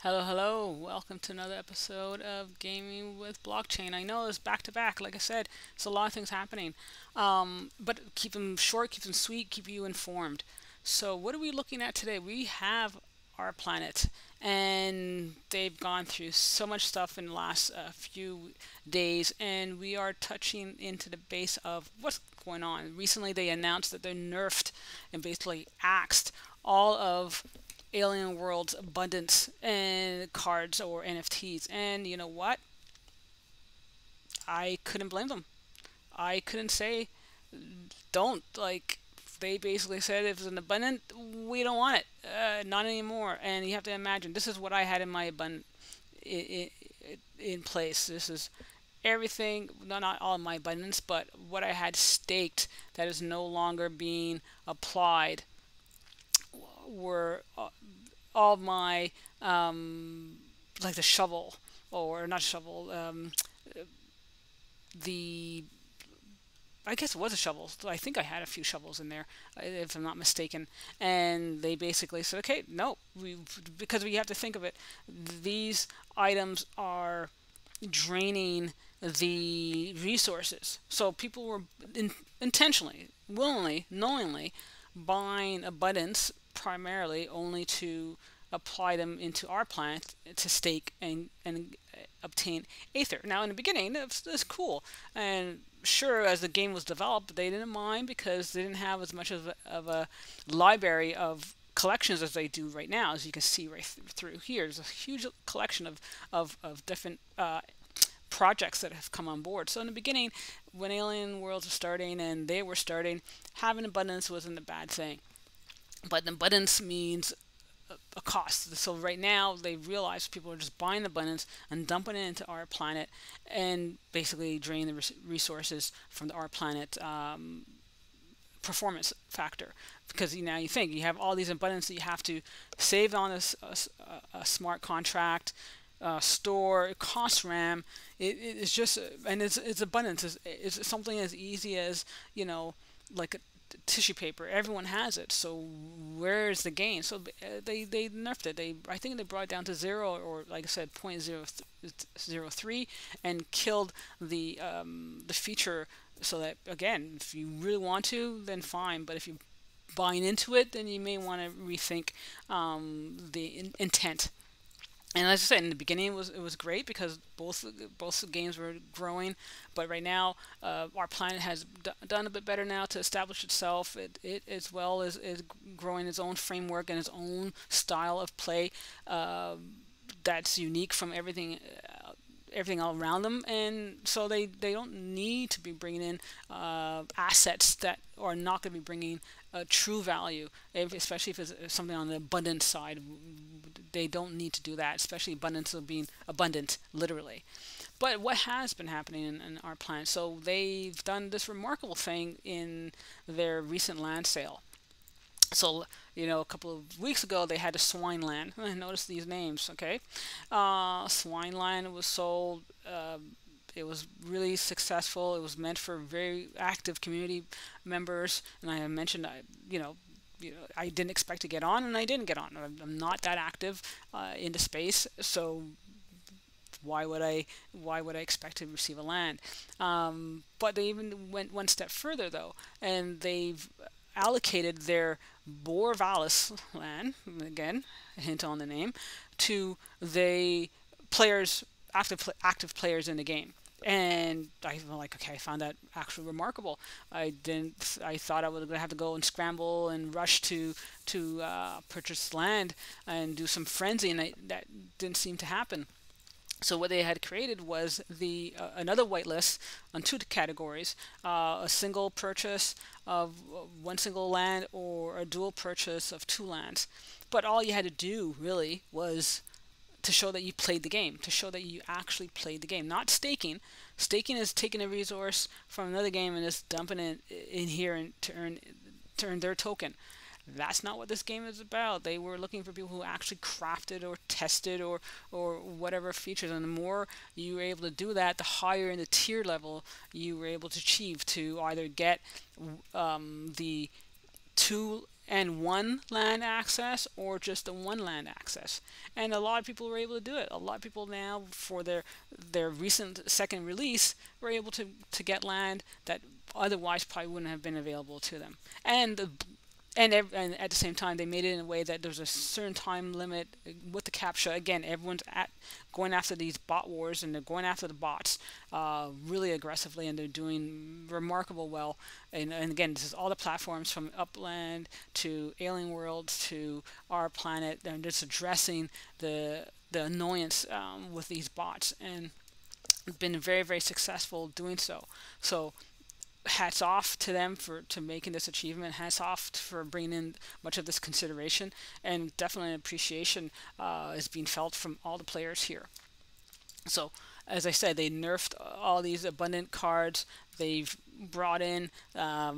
Hello, hello. Welcome to another episode of Gaming with Blockchain. I know it's back to back. Like I said, it's a lot of things happening. But keep them short, keep them sweet, keep you informed. So, what are we looking at today? We have our planet, and they've gone through so much stuff in the last few days, and we are touching into the base of what's going on. Recently, they announced that they're nerfed and basically axed all of Alien World's abundance and cards or NFTs. And you know what? I couldn't blame them. I couldn't say don't. Like, they basically said if it's an abundant, we don't want it. Not anymore. And you have to imagine this is what I had in my abundant in, in place. This is everything, not all my abundance, but what I had staked that is no longer being applied were all my like the shovel, or not shovel, the I guess it was a shovel. I think I had a few shovels in there, if I'm not mistaken. And they basically said, okay, no, because we have to think of it. These items are draining the resources. So people were intentionally, willingly, knowingly buying abundance primarily only to apply them into our planet to stake and obtain Aether. Now, in the beginning, it's cool. And sure, as the game was developed, they didn't mind because they didn't have as much of a library of collections as they do right now. As you can see right through here, there's a huge collection of different projects that have come on board. So in the beginning, when Alien Worlds were starting and they were starting, having abundance wasn't a bad thing. But abundance means a cost. So right now they realize people are just buying abundance and dumping it into our planet and basically drain the resources from our planet performance factor. Because now you think you have all these abundance that you have to save on a smart contract, store, it costs RAM. It's just, and it's abundance. It's something as easy as, like a tissue paper. Everyone has it. So where's the gain? So they nerfed it. I think they brought it down to zero, or like I said, 0.003, and killed the feature. So that, again, if you really want to, then fine. But if you're buying into it, then you may want to rethink the intent. And as I said, in the beginning, it was great because both the games were growing. But right now, our planet has done a bit better now to establish itself. It as well is growing its own framework and its own style of play that's unique from everything all around them. And so they don't need to be bringing in assets that are not going to be bringing true value, especially if it's something on the abundance side. They don't need to do that, especially abundance of being abundant, literally. But what has been happening in our planet? So they've done this remarkable thing in their recent land sale. So, a couple of weeks ago, they had a swine land. I noticed these names, okay? Swine land was sold. It was really successful. It was meant for very active community members. And I mentioned, I didn't expect to get on, and I didn't get on. I'm not that active into space, so why would I expect to receive a land? But they even went one step further though, and they've allocated their Borvalis land, again, a hint on the name, to the players, active players in the game. And I like, okay, I found that actually remarkable. I thought I was gonna have to go and scramble and rush to purchase land and do some frenzy, and that didn't seem to happen. So what they had created was the another whitelist on two categories: a single purchase of one single land, or a dual purchase of two lands. But all you had to do really was to show that you played the game, to show that you actually played the game, not staking. Staking is taking a resource from another game and just dumping it in here and to earn their token. That's not what this game is about. They were looking for people who actually crafted or tested or whatever features. And the more you were able to do that, the higher in the tier level you were able to achieve to either get the two and one land access, or just the one land access. And a lot of people were able to do it. A lot of people now, for their recent second release, were able to get land that otherwise probably wouldn't have been available to them. And at the same time, they made it in a way that there's a certain time limit with the captcha. Again, everyone's going after these bot wars, and they're going after the bots really aggressively, and they're doing remarkable well. And again, this is all the platforms from Upland to Alien Worlds to Our Planet. They're just addressing the annoyance with these bots, and been very, very successful doing so. So hats off to them to making this achievement. Hats off for bringing in much of this consideration, and definitely an appreciation is being felt from all the players here. So as I said, they nerfed all these abundant cards. They've brought in a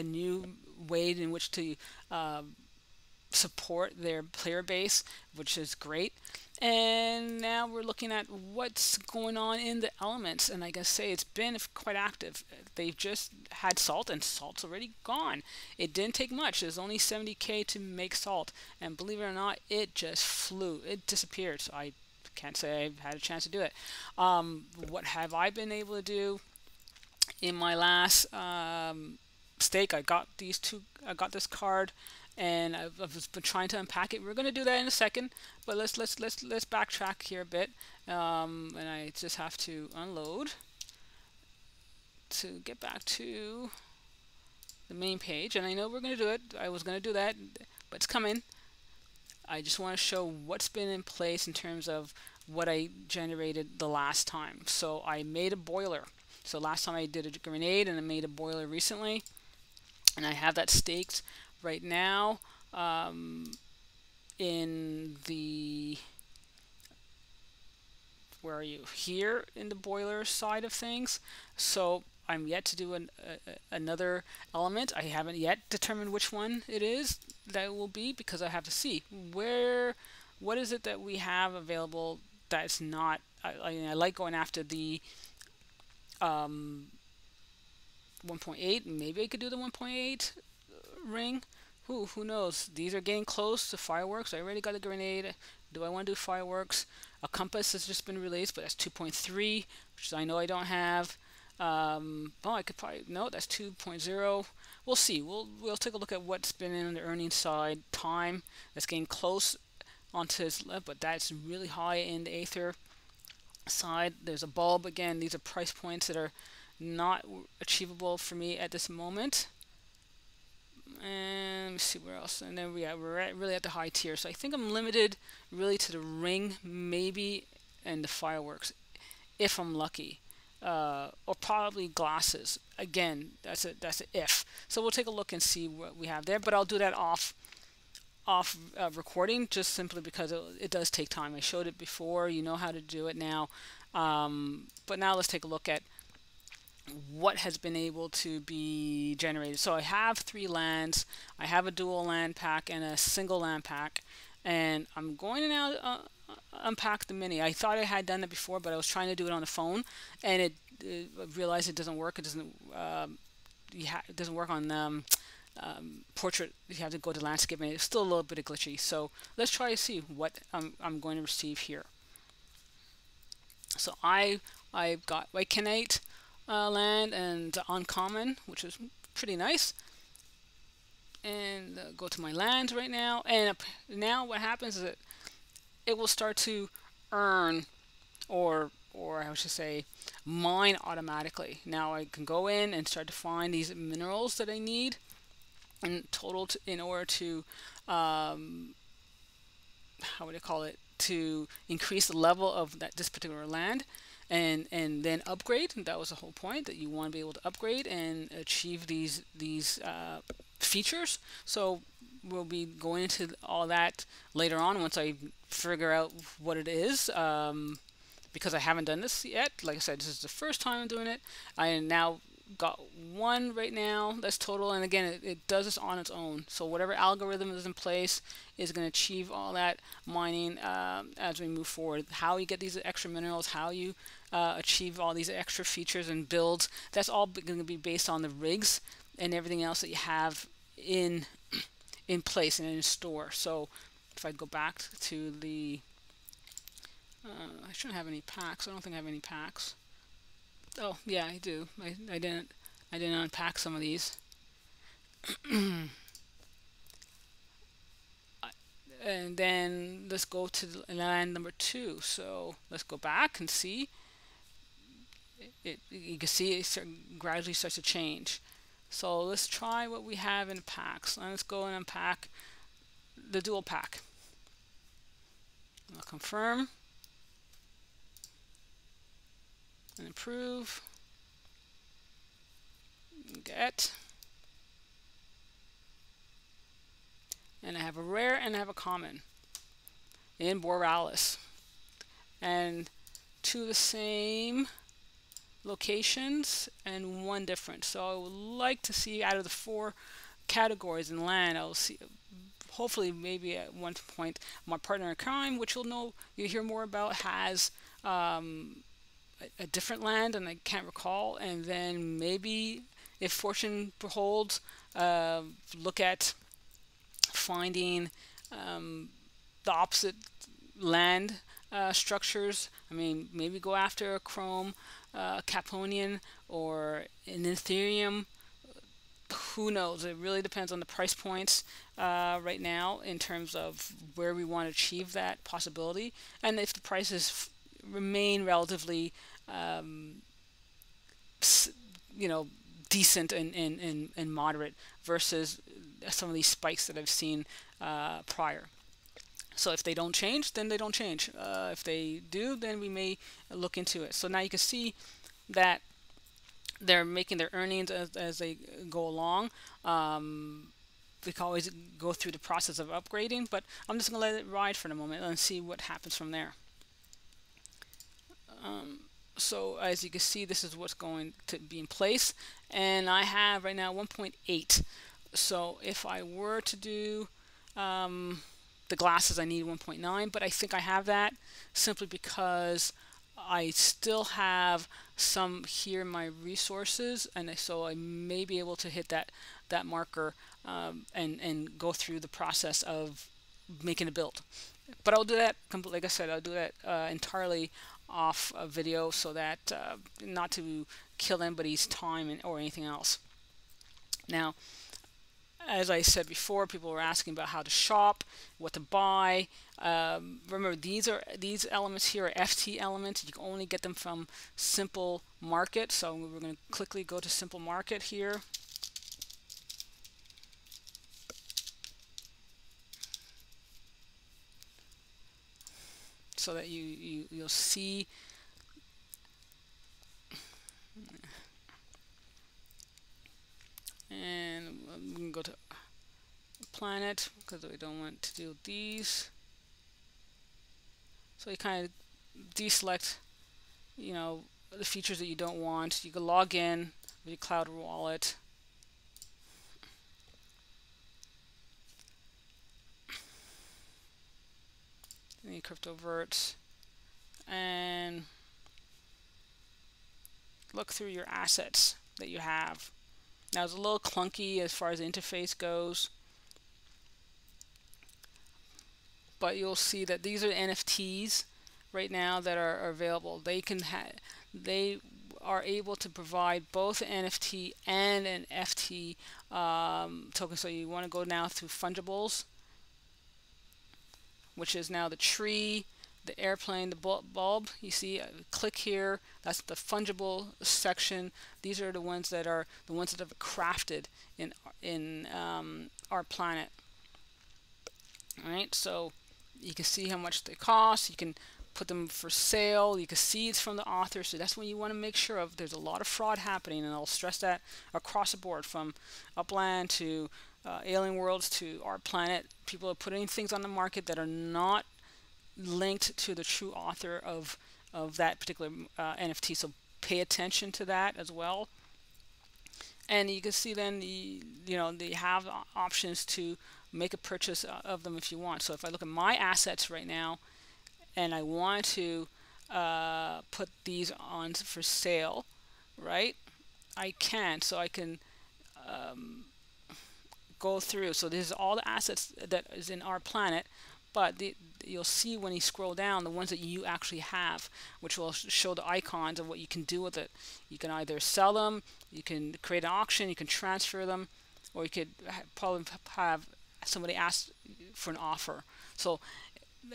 new way in which to support their player base, which is great. And now we're looking at what's going on in the elements, and I gotta say it's been quite active. They've just had salt, and salt's already gone. It didn't take much. There's only 70k to make salt, and believe it or not, it just flew. It disappeared. So I can't say I've had a chance to do it. What have I been able to do in my last stake? I got this card, and I've been trying to unpack it. We're going to do that in a second, but let's backtrack here a bit, and I just have to unload to get back to the main page. And I know we're going to do it. I was going to do that, but it's coming. I just want to show what's been in place in terms of what I generated the last time. So I made a boiler. So last time I did a grenade, and I made a boiler recently, and I have that staked right now in the, where are you, here in the boiler side of things. So I'm yet to do another element. I haven't yet determined which one it is that it will be, because I have to see what is it that we have available that's not. I like going after the 1.8. Maybe I could do the 1.8 ring. Who knows? These are getting close to fireworks. I already got a grenade. Do I want to do fireworks? A compass has just been released, but that's 2.3, which I know I don't have. I could probably, no, that's 2.0. We'll see. We'll take a look at what's been in the earnings side. Time, that's getting close onto its left, but that's really high in the Aether side. There's a bulb. Again, these are price points that are not achievable for me at this moment. And let me see where else. And then we're really at the high tier. So I think I'm limited really to the ring, maybe, and the fireworks, if I'm lucky. Or probably glasses. Again, that's a if. So we'll take a look and see what we have there. But I'll do that off recording, just simply because it does take time. I showed it before. You know how to do it now. But now let's take a look at what has been able to be generated. So I have 3 lands. I have a dual land pack and a single land pack, and I'm going to now unpack the mini. I thought I had done it before, but I was trying to do it on the phone, and I realized it doesn't work. It doesn't it doesn't work on portrait. You have to go to landscape, and it's still a little bit glitchy. So let's try to see what I'm going to receive here. So I've got Wykenite land and uncommon, which is pretty nice. And go to my lands right now, and now what happens is that it will start to earn, or I should say mine automatically. Now I can go in and start to find these minerals that I need in total in order to how would I call it, to increase the level of this particular land, and then upgrade. That was the whole point, that you want to be able to upgrade and achieve these features. So we'll be going into all that later on once I figure out what it is, because I haven't done this yet. Like I said, this is the first time I'm doing it. I now got 1 right now, that's total, and again it does this on its own. So whatever algorithm is in place is going to achieve all that mining as we move forward. How you get these extra minerals, how you achieve all these extra features and builds, that's all going to be based on the rigs and everything else that you have in place and in store. So if I go back to the I shouldn't have any packs. I don't think I have any packs. Oh yeah, I do. I didn't unpack some of these. And then let's go to land number 2. So let's go back and see it. You can see it gradually starts to change. So let's try what we have in packs. Let's go and unpack the dual pack. I'll confirm and approve. Get. And I have a rare and I have a common in Borealis. And 2 the same locations and 1 different. So I would like to see out of the 4 categories in land, I'll see hopefully maybe at one point my partner in crime, which you'll hear more about, has a different land and I can't recall. And then maybe if fortune beholds, look at finding the opposite land structures. I mean, maybe go after a Chrome, Caponian, or an Ethereum. Who knows? It really depends on the price points right now in terms of where we want to achieve that possibility, and if the prices remain relatively, you know, decent and moderate versus some of these spikes that I've seen prior. So if they don't change, then they don't change. If they do, then we may look into it. So now you can see that they're making their earnings as they go along. We can always go through the process of upgrading, but I'm just going to let it ride for a moment and see what happens from there. So as you can see, this is what's going to be in place, and I have right now 1.8. So if I were to do the glasses, I need 1.9, but I think I have that simply because I still have some here in my resources, and so I may be able to hit that marker and go through the process of making a build. But I'll do that, like I said, I'll do that entirely off a video, so that not to kill anybody's time or anything else. Now, as I said before, people were asking about how to shop, what to buy. Remember, these elements here are FT elements. You can only get them from Simple Market. So we're going to quickly go to Simple Market here. So that you'll see. And we can go to planet because we don't want to do these. So you kind of deselect, you know, the features that you don't want. You can log in with your cloud wallet. And you cryptovert and look through your assets that you have. Now it's a little clunky as far as the interface goes, but you'll see that these are NFTs right now that are available. They are able to provide both an NFT and an FT token. So you want to go now through fungibles, which is now the tree, the airplane, the bulb. You see, click here. That's the fungible section. These are the ones that are crafted in our planet. All right, so you can see how much they cost. You can put them for sale. You can see it's from the author. So that's what you want to make sure of. There's a lot of fraud happening, and I'll stress that across the board, from Upland to Alien Worlds to our planet. People are putting things on the market that are not linked to the true author of that particular NFT. So pay attention to that as well. And you can see then they have options to make a purchase of them if you want. So if I look at my assets right now and I want to put these on for sale, right, I can. So I can go through. So this is all the assets that is in our planet, but you'll see when you scroll down the ones that you actually have, which will show the icons of what you can do with it. You can either sell them, you can create an auction, you can transfer them, or you could probably have somebody ask for an offer. So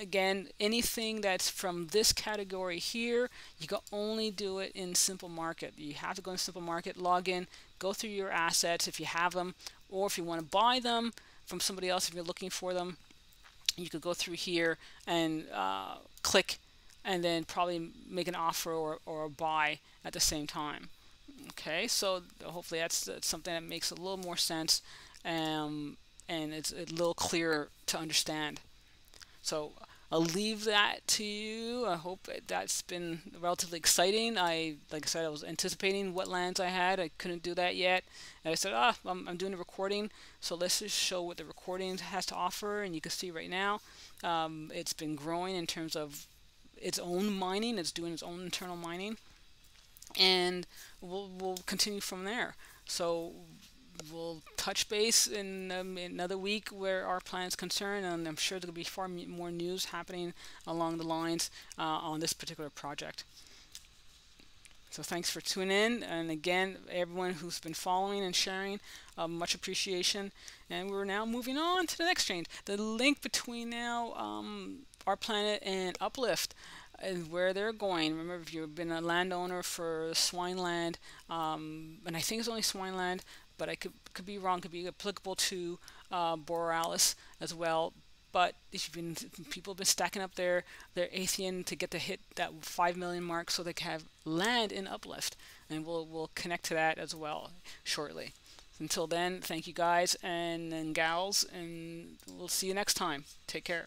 again, anything that's from this category here, you can only do it in Simple Market. You have to go in Simple Market, log in, go through your assets if you have them, or if you want to buy them from somebody else, if you're looking for them, you could go through here and click, and then probably make an offer or a buy at the same time. Okay, so hopefully that's something that makes a little more sense, and it's a little clearer to understand. So I'll leave that to you. I hope that's been relatively exciting. Like I said, I was anticipating what lands I had. I couldn't do that yet. And I said, I'm doing a recording, so let's just show what the recording has to offer. And you can see right now, it's been growing in terms of its own mining. It's doing its own internal mining, and we'll continue from there. So we'll touch base in another week where our plan is concerned, and I'm sure there'll be far more news happening along the lines on this particular project. So thanks for tuning in, and again, everyone who's been following and sharing, much appreciation. And we're now moving on to the next change. The link between now our planet and Uplift and where they're going. Remember, if you've been a landowner for Swineland, and I think it's only Swineland, but I could be wrong, could be applicable to Borealis as well. But if people have been stacking up their Athean to get to hit that 5 million mark, so they can have land in Uplift, and we'll connect to that as well shortly. Until then, thank you guys and gals, and we'll see you next time. Take care.